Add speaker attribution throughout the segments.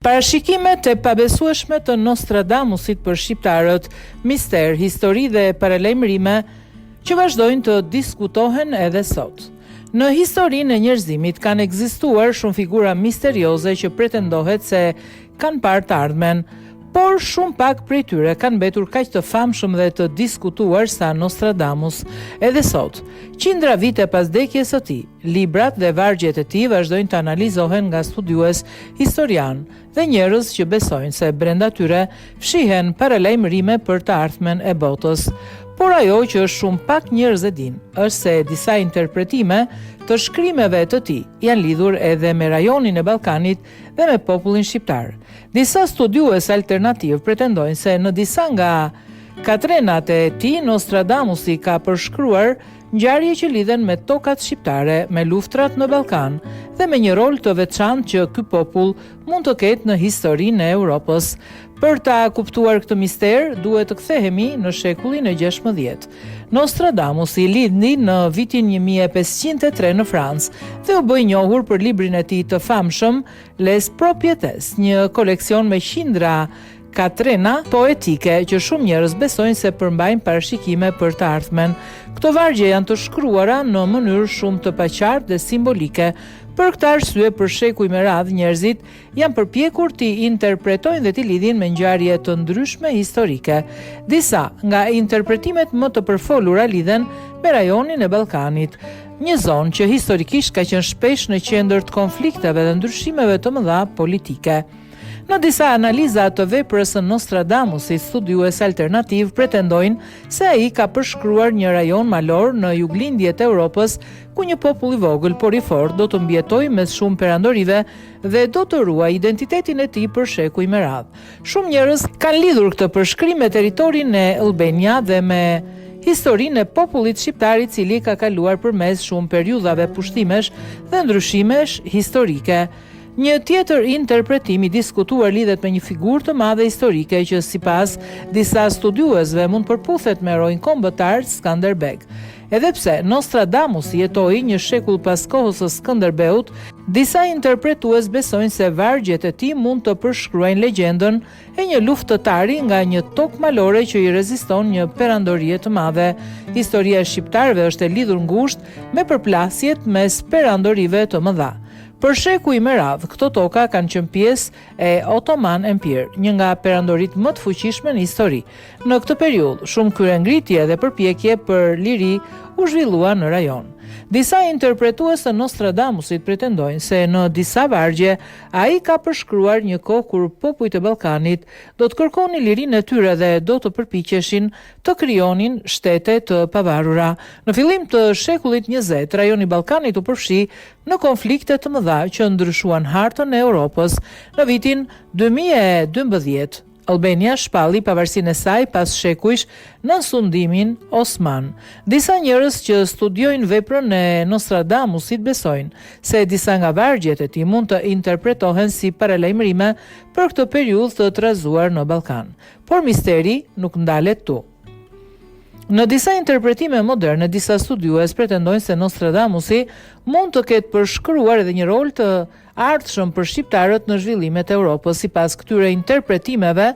Speaker 1: Parashikimet e pabesueshme të Nostradamusit për shqiptarët, mister, histori dhe paralajmërime që vazhdojnë të diskutohen edhe sot. Në historinë e njerëzimit kanë ekzistuar shumë figura misterioze që pretendohet se kanë parë të ardhmen, por shumë pak prej tyre kanë mbetur kaq të famshëm dhe të diskutuar sa Nostradamus. Edhe sot, qindra vite pas vdekjes së tij, librat dhe vargjet e tij vazhdojnë të analizohen nga studiues, historian dhe njerëz që besojnë se brenda tyre fshihen paralajmërime për të ardhmen e botës. Por ajo që shumë pak njerëz e dinë, është se disa interpretime të shkrimeve të tij janë lidhur edhe me rajonin e Ballkanit dhe me popullin shqiptar. Disa studiues alternativ pretendojnë se në disa nga katrenat e tij Nostradamusi ka përshkruar ngjarje që lidhen me tokat shqiptare, me luftrat në Ballkan dhe me një rol të veçantë që ky popull mund të ketë në historinë e Europës. Për ta kuptuar këtë mister, duhet të kthehemi në shekullin e 16. Nostradamusi lindi në vitin 1503 në Francë dhe u bë i njohur për librin e tij të famshëm Les Propriétés, një koleksion me qindra katrena poetike që shumë njerëz besojnë se përmbajnë parashikime për të ardhmen. Këto vargje janë të shkruara në mënyrë shumë të paqartë dhe simbolike. Për këtë arsye, për shekuj me radhë njerëzit janë përpjekur t'i interpretojnë dhe t'i lidhin me ngjarje të ndryshme historike. Disa nga interpretimet më të përfolura lidhen me rajonin e Ballkanit, një zonë që historikisht ka qenë shpesh në qendër të konflikteve dhe ndryshimeve të mëdha politike. Në disa analiza të veprës së Nostradamusit, studiues alternativ pretendojnë se ai ka përshkruar një rajon malor në juglindjet e Europës, ku një popull i vogël por i fortë do të mbjetojë mes shumë perandorive dhe do të ruajë identitetin e tij për shekuj me radhë. Shumë njerëz kanë lidhur këtë përshkrim me territorin e Albania dhe me historinë e popullit shqiptar i cili ka kaluar përmes shumë periudhave pushtimesh dhe ndryshimesh historike. Një tjetër interpretim i diskutuar lidhet me një figurë të madhe historike që sipas disa studiuesve mund përputhet me eroin kombëtar Skanderbeg. Edhe pse Nostradamus jetoi një shekull pas kohës së Skënderbeut, disa interpretues besojnë se vargjet e tij mund të përshkruajnë legjendën e një luftëtari nga një tokë malore që i reziston një perandori të madhe. Historia e shqiptarëve është e lidhur ngushtë me përplasjet mes perandorive të mëdha. Për shekuj me radhë, këto toka kanë qenë pjesë e Ottoman Empire, një nga perandorit më të fuqishme në histori. Në këtë periudhë, shumë kryengritje dhe përpjekje për liri u zhvillua në rajon. Disa interpretues të Nostradamusit pretendojnë se në disa vargje ai ka përshkruar një kohë kur popujt e Ballkanit do të kërkonin lirinë e tyre dhe do të përpiqeshin të krijonin shtete të pavarura. Në fillim të shekullit 20, rajoni i Ballkanit u përfshi në konflikte të mëdha që ndryshuan hartën e Europës. Në vitin 2012, Albania shpalli pavarësinë e saj pas shekujsh në sundimin Osman. Disa njerëz që studiojnë veprën e Nostradamusit besojnë se disa nga vargjet e tij mund të interpretohen si paralajmërime për këtë periudhë të trazuar në Ballkan. Por misteri nuk ndalet tu. Në disa interpretime moderne, disa studiues pretendojnë se Nostradamusi mund të ketë përshkruar edhe një rol të ardhshëm për shqiptarët në zhvillimet e Europës. Sipas këtyre interpretimeve,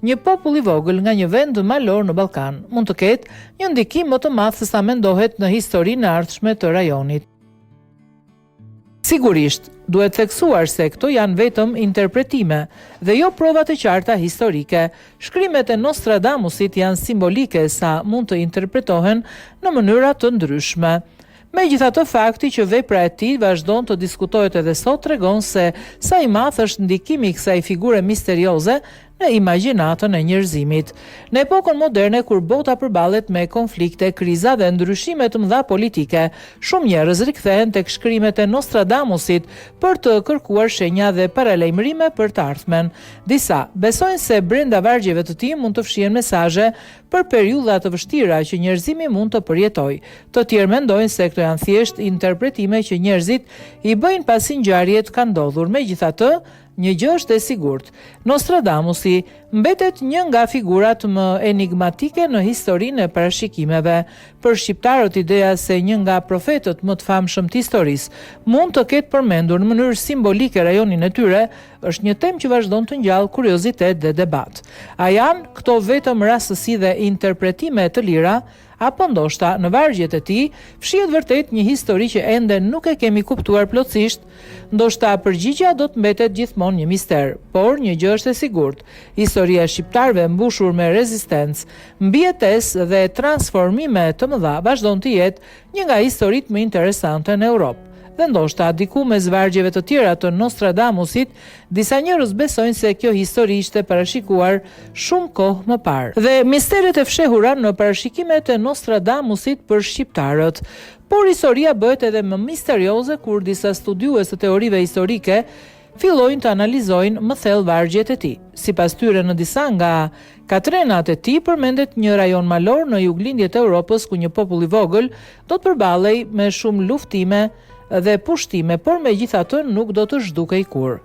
Speaker 1: një popull i vogël nga një vend malor në Ballkan mund të ketë një ndikim më të madh se sa mendohet në historinë e ardhshme të rajonit. Sigurisht, duhet theksuar se këto janë vetëm interpretime dhe jo prova të qarta historike. Shkrimet e Nostradamusit janë simbolike sa mund të interpretohen në mënyra të ndryshme. Megjithatë, fakti që vepra e tij vazhdon të diskutohet edhe sot tregon se sa i madh është ndikimi i kësaj figure misterioze në imagjinatën e njerëzimit. Në epokën moderne, kur bota përballet me konflikte, kriza dhe ndryshime të mëdha politike, shumë njerëz rikthehen tek shkrimet e Nostradamusit për të kërkuar shenja dhe paralajmërime për të ardhmen. Disa besojnë se brenda vargjeve të tij mund të fshihen mesazhe për periudha të vështira që njerëzimi mund të përjetojë. Të tjerë mendojnë se këto janë thjesht interpretime që njerëzit i bëjnë pasi ngjarjet kanë ndodhur. Megjithatë, një gjë është e sigurt. Nostradamusi mbetet një nga figurat më enigmatike në historinë e parashikimeve. Për shqiptarët, ideja se një nga profetët më të famshëm të historisë mund të ketë përmendur në mënyrë simbolike rajonin e tyre është një temë që vazhdon të ngjall kuriozitet dhe debat. A janë këto vetëm rastësi dhe interpretime të lira, apo ndoshta në vargjet e tij fshihet vërtet një histori që ende nuk e kemi kuptuar plotësisht? Ndoshta përgjigjja do të mbetet gjithmonë një mister, por një gjë është e sigurt: historia e shqiptarëve mbushur me rezistencë, mbijetesë dhe transformime të mëdha vazhdon të jetë një nga historitë më interesante në Europë. Dhe ndoshta diku mes vargjeve të tjera të Nostradamusit, disa njerëz besojnë se kjo histori ishte parashikuar shumë kohë më parë. Dhe misteret e fshehura në parashikimet e Nostradamusit për shqiptarët. Por historia bëhet edhe më misterioze kur disa studiues të teorive historike fillojnë të analizojnë më thellë vargjet e tij. Sipas tyre, në disa nga katrenat e tij përmendet një rajon malor në juglindjet e Europës ku një popull i vogël do të përballej me shumë luftime dhe pushtime, por megjithatë nuk do të zhdukej kurrë.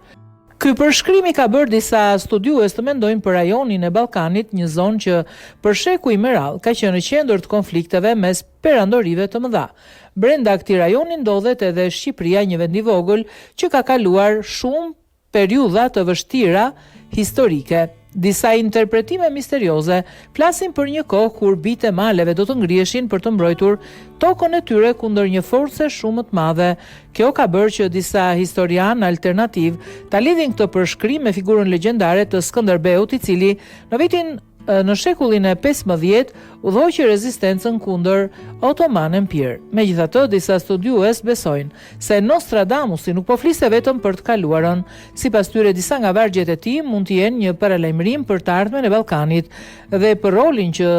Speaker 1: Ky përshkrim i ka bërë disa studiues të mendojnë për rajonin e Ballkanit, një zonë që për shekuj me radhë ka qenë në qendër të konflikteve mes perandorive të mëdha. Brenda këtij rajoni ndodhet edhe Shqipëria, një vend i vogël që ka kaluar shumë periudha të vështira historike. Disa interpretime misterioze flasin për një kohë kur bitë e maleve do të ngriheshin për të mbrojtur tokën e tyre kundër një force shumë të madhe. Kjo ka bërë që disa historianë alternativ ta lidhin këtë përshkrim me figurën legjendare të Skënderbeut, i cili në shekullin e 15 udhëhoqi rezistencën kundër Ottoman Empire. Megjithatë, disa studiues besojnë se Nostradamusi nuk po fliste vetëm për të kaluarën. Sipas tyre, disa nga vargjet e tij mund të jenë një paralajmërim për të ardhmen e Ballkanit dhe për rolin që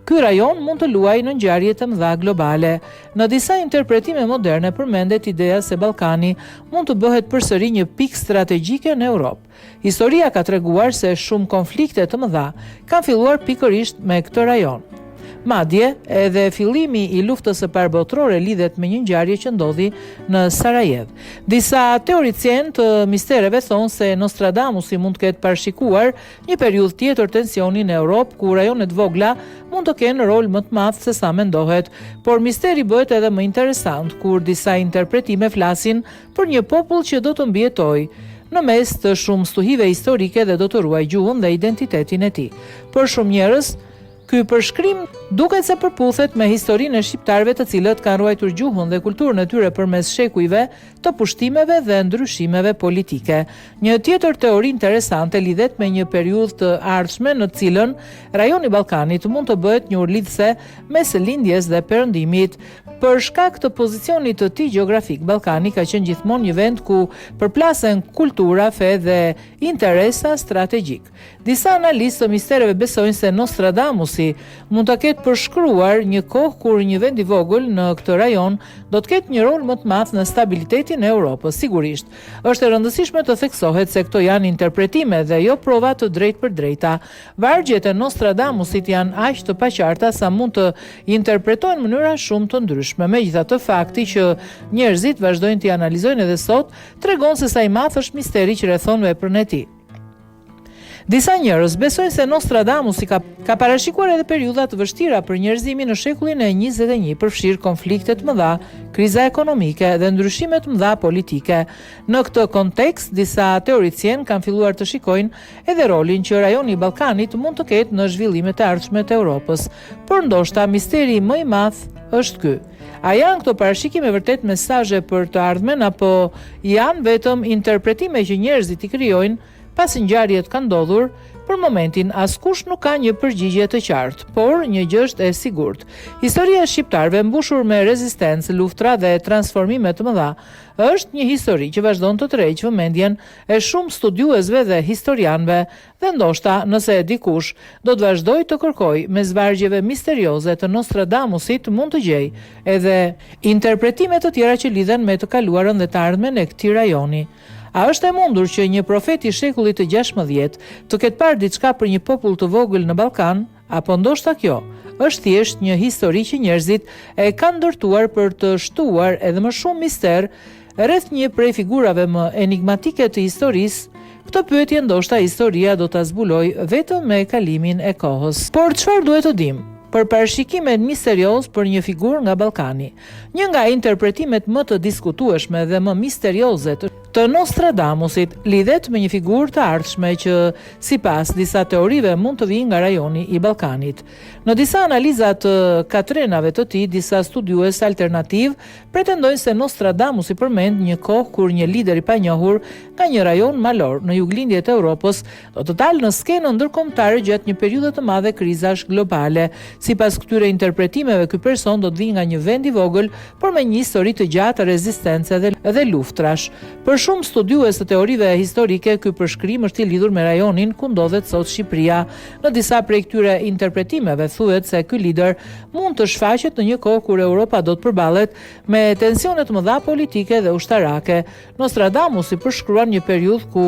Speaker 1: ky rajon mund të luajë në ngjarje të mëdha globale. Në disa interpretime moderne përmendet ideja se Ballkani mund të bëhet përsëri një pikë strategjike në Europë. Historia ka treguar se shumë konflikte të mëdha kanë filluar pikërisht me këtë rajon. Madje edhe fillimi i luftës së parë botërore lidhet me një ngjarje që ndodhi në Sarajevo. Disa teorician të mistereve thonë se Nostradamusi mund të ketë parashikuar një periudhë tjetër tensioni në Europë, ku rajonet vogla mund të kenë rol më të madh se sa mendohet, por misteri bëhet edhe më interesant kur disa interpretime flasin për një popull që do të mbijetojë në mes të shumë stuhive historike dhe do të ruajë gjuhën dhe identitetin e tij. Por shumë njerëz, ky përshkrim duket se përputhet me historinë e shqiptarëve të cilët kanë ruajtur gjuhën dhe kulturën e tyre përmes shekujve të pushtimeve dhe ndryshimeve politike. Një tjetër teori interesante lidhet me një periudhë të ardhshme në të cilën rajoni i Ballkanit mund të bëhet një urlidhse mes lindjes dhe perëndimit. Për shkak të pozicionit të tij gjeografik, Ballkani ka qenë gjithmonë një vend ku përplasen kultura, fe dhe interesa strategjik. Disa analistë të mistereve besojnë se Nostradamusi mund ta ketë përshkruar një kohë kur një vend i vogël në këtë rajon do të ketë një rol më të madh në stabilitetin e Europës. Sigurisht, është e rëndësishme të theksohet se këto janë interpretime dhe jo prova të drejtë për drejta. Vargjet e Nostradamusit janë aq të paqarta sa mund të interpretohen në mënyra shumë të ndryshme. Megjithatë, fakti që njerëzit vazhdojnë t'i analizojnë edhe sot tregon se sa i madh është misteri që rrethon veprën e tij. Disa njerëz besojnë se Nostradamusi ka parashikuar edhe periudha të vështira për njerëzimin në shekullin e 21, përfshirë konflikte të mëdha, kriza ekonomike dhe ndryshime të mëdha politike. Në këtë kontekst, disa teoricien kanë filluar të shikojnë edhe rolin që rajoni i Ballkanit mund të ketë në zhvillimet e ardhshme të Europës. Por ndoshta misteri më i madh është ky. A janë këto parashikime vërtet mesazhe për të ardhmen, apo janë vetëm interpretime që njerëzit i krijojnë pasi ngjarjet kanë ndodhur? Për momentin askush nuk ka një përgjigje të qartë, por një gjë është e sigurt. Historia e shqiptarëve mbushur me rezistencë, luftra dhe transformime të mëdha është një histori që vazhdon të tërheqë vëmendjen e shumë studiuesve dhe historianëve, dhe ndoshta nëse dikush do të vazhdojë të kërkojë mes vargjeve misterioze të Nostradamusit mund të gjejë edhe interpretime të tjera që lidhen me të kaluarën dhe të ardhmen e këtij rajoni. A është e mundur që një profet i shekullit të 16 të ketë parë diçka për një popull të vogël në Ballkan, apo ndoshta kjo është thjesht një histori që njerëzit e kanë ndërtuar për të shtuar edhe më shumë mister rreth një prej figurave më enigmatike të historisë, këtë pyetje ndoshta historia do ta zbuloj vetëm me kalimin e kohës. Por çfarë duhet të dimë për parashikimet misterios për një figurë nga Ballkani? Një nga interpretimet më të diskutueshme dhe më misterioze të Nostradamusit lidhet me një figurë të ardhshme që sipas disa teorive mund të vijë nga rajoni i Ballkanit. Në disa analiza të katrenave të tij, disa studiues alternativ pretendojnë se Nostradamusi përmend një kohë kur një lider i panjohur nga një rajon malor në juglindjet e Europës do të dalë në skenën ndërkombëtare gjatë një periudhe të madhe krizash globale. Sipas këtyre interpretimeve, ky person do të vijë nga një vend i vogël, por me një histori të gjatë rezistence dhe luftrash. Për shumë studiues të teorive historike, ky përshkrim është i lidhur me rajonin ku ndodhet sot Shqipëria. Në disa prej këtyre interpretimeve thuhet se ky lider mund të shfaqet në një kohë kur Europa do të përballet me tensione të mëdha politike dhe ushtarake. Nostradamusi përshkruan një periudhë ku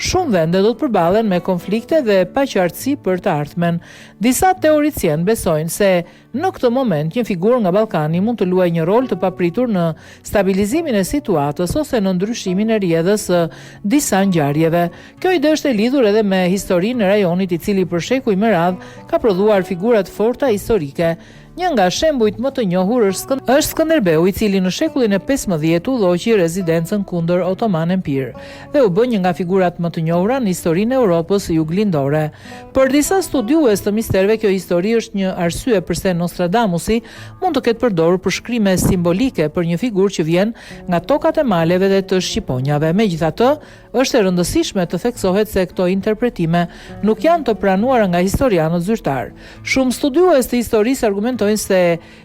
Speaker 1: shumë vende do të përballen me konflikte dhe paqartësi për të ardhmen. Disa teorician besojnë se në këtë moment një figurë nga Ballkani mund të luajë një rol të papritur në stabilizimin e situatës ose në ndryshimin e rrjedhës së disa ngjarjeve. Kjo ide është e lidhur edhe me historinë e rajonit i cili për shekuj me radhë ka prodhuar figura të forta historike. Një nga shembujt më të njohur është Skënderbeu, i cili në shekullin e 15 udhëhoqi rezidencën kundër Otoman Empire dhe u bë një nga figurat më të njohura në historinë e Europës juglindore. Për disa studiues të misterëve, kjo histori është një arsye pse Nostradamusi mund të ketë përdorur përshkrime simbolike për një figurë që vjen nga tokat e maleve dhe të shqiponjave. Megjithatë, është e rëndësishme të theksohet se këto interpretime nuk janë të pranuara nga historianët zyrtar. Shumë studiues të historisë argumentojnë se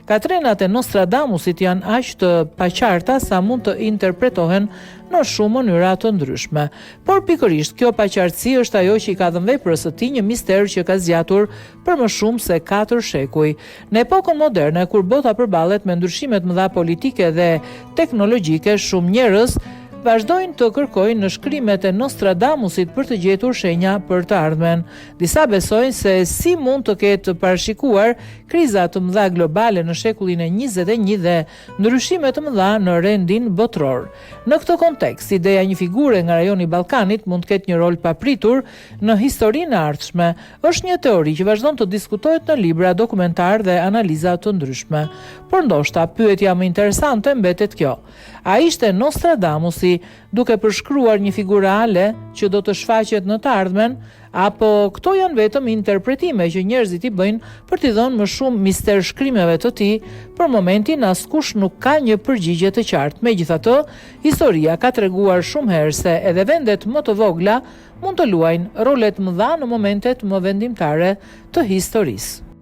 Speaker 1: katrenat e Nostradamusit janë aq të paqarta sa mund të interpretohen në shumë mënyra të ndryshme. Por pikërisht kjo paqartësi është ajo që i ka dhënë veprës së tij një mister që ka zgjatur për më shumë se 4 shekuj. Në epokën moderne, kur bota përballet me ndryshime të mëdha politike dhe teknologjike, shumë njerëz vazhdojnë të kërkojnë në shkrimet e Nostradamusit për të gjetur shenja për të ardhmen. Disa besojnë se si mund të ketë parashikuar kriza të mëdha globale në shekullin e 21 dhe ndryshime të mëdha në rendin botror. Në këtë kontekst, ideja një figure nga rajoni i Ballkanit mund të ketë një rol papritur në historinë e ardhshme është një teori që vazhdon të diskutohet në libra, dokumentar dhe analiza të ndryshme. Por ndoshta pyetja më interesante mbetet kjo: a ishte Nostradamusi duke përshkruar një figurë reale që do të shfaqet në të ardhmen, apo këto janë vetëm interpretime që njerëzit i bëjnë për t'i dhënë më shumë mister shkrimeve të tij? Për momentin askush nuk ka një përgjigje të qartë. Megjithatë, historia ka treguar shumë herë se edhe vendet më të vogla mund të luajnë role të mëdha në momentet më vendimtare të historisë.